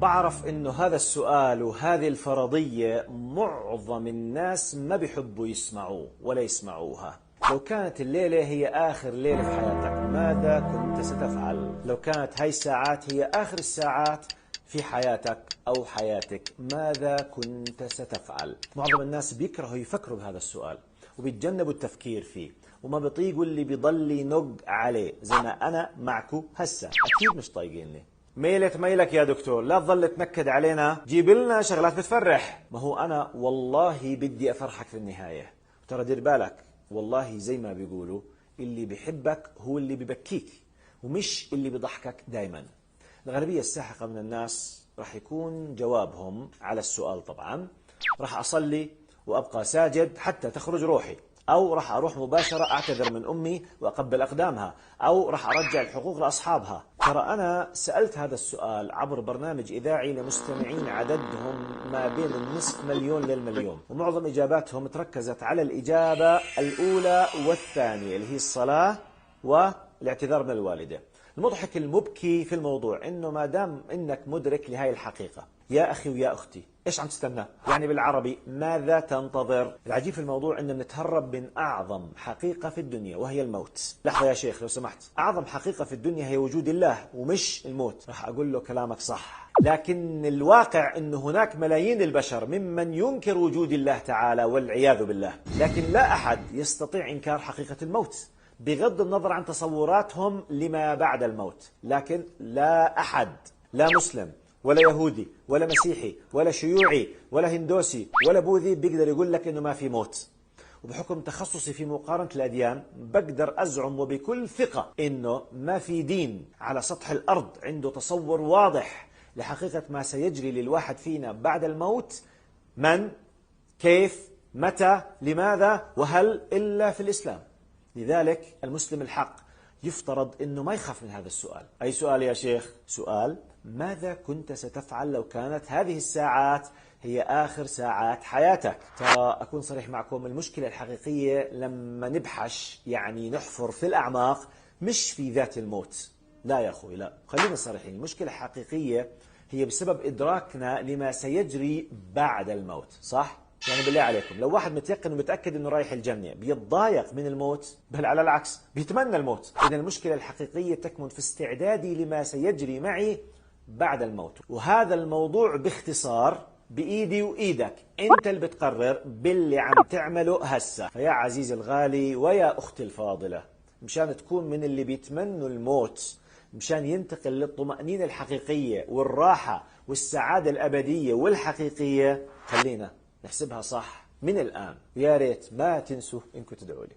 بعرف إنه هذا السؤال وهذه الفرضية معظم الناس ما بيحبوا يسمعوه ولا يسمعوها. لو كانت الليلة هي آخر ليلة في حياتك ماذا كنت ستفعل؟ لو كانت هاي الساعات هي آخر الساعات في حياتك أو حياتك ماذا كنت ستفعل؟ معظم الناس بيكرهوا يفكروا بهذا السؤال وبيتجنبوا التفكير فيه وما بيطيقوا اللي بيضل ينق عليه زي ما أنا معكو هسا. أكيد مش طايقيني. ميلك يا دكتور، لا تظل تنكد علينا، جيب لنا شغلات بتفرح. ما هو أنا والله بدي أفرحك في النهاية. ترى دير بالك، والله زي ما بيقولوا اللي بيحبك هو اللي ببكيك ومش اللي بيضحكك دايما. الغالبية الساحقة من الناس راح يكون جوابهم على السؤال طبعا راح أصلي وأبقى ساجد حتى تخرج روحي، أو راح أروح مباشرة أعتذر من أمي وأقبل أقدامها، أو راح أرجع الحقوق لأصحابها. ترى أنا سألت هذا السؤال عبر برنامج إذاعي لمستمعين عددهم ما بين النصف مليون للمليون، ومعظم إجاباتهم تركزت على الإجابة الأولى والثانية اللي هي الصلاة والاعتذار من الوالدة. المضحك المبكي في الموضوع إنه ما دام إنك مدرك لهاي الحقيقة يا أخي ويا أختي إيش عم تستنى؟ يعني بالعربي ماذا تنتظر؟ العجيب في الموضوع إنه بنتهرب من أعظم حقيقة في الدنيا وهي الموت. لحظة يا شيخ لو سمحت، أعظم حقيقة في الدنيا هي وجود الله ومش الموت. راح أقول له كلامك صح، لكن الواقع أنه هناك ملايين البشر ممن ينكر وجود الله تعالى والعياذ بالله، لكن لا أحد يستطيع إنكار حقيقة الموت بغض النظر عن تصوراتهم لما بعد الموت. لكن لا أحد، لا مسلم ولا يهودي ولا مسيحي ولا شيوعي ولا هندوسي ولا بوذي بيقدر يقول لك إنه ما في موت. وبحكم تخصصي في مقارنة الأديان بقدر أزعم وبكل ثقة إنه ما في دين على سطح الأرض عنده تصور واضح لحقيقة ما سيجري للواحد فينا بعد الموت، من، كيف، متى، لماذا وهل، إلا في الإسلام. لذلك المسلم الحق يفترض أنه ما يخاف من هذا السؤال. أي سؤال يا شيخ؟ سؤال ماذا كنت ستفعل لو كانت هذه الساعات هي آخر ساعات حياتك؟ ترى أكون صريح معكم، المشكلة الحقيقية لما نبحش يعني نحفر في الأعماق مش في ذات الموت. لا يا أخوي لا، خلينا صريحين، المشكلة الحقيقية هي بسبب إدراكنا لما سيجري بعد الموت. صح؟ يعني بالله عليكم لو واحد متيقن ومتأكد أنه رايح الجنة بيتضايق من الموت؟ بل على العكس بيتمنى الموت. إذن المشكلة الحقيقية تكمن في استعدادي لما سيجري معي بعد الموت. وهذا الموضوع باختصار بإيدي وإيدك، أنت اللي بتقرر باللي عم تعمله هسا. فيا عزيزي الغالي ويا أختي الفاضلة، مشان تكون من اللي بيتمنوا الموت، مشان ينتقل للطمأنينة الحقيقية والراحة والسعادة الأبدية والحقيقية، خلينا نحسبها صح من الآن. ويا ريت ما تنسوا إنكم تدعوا لي.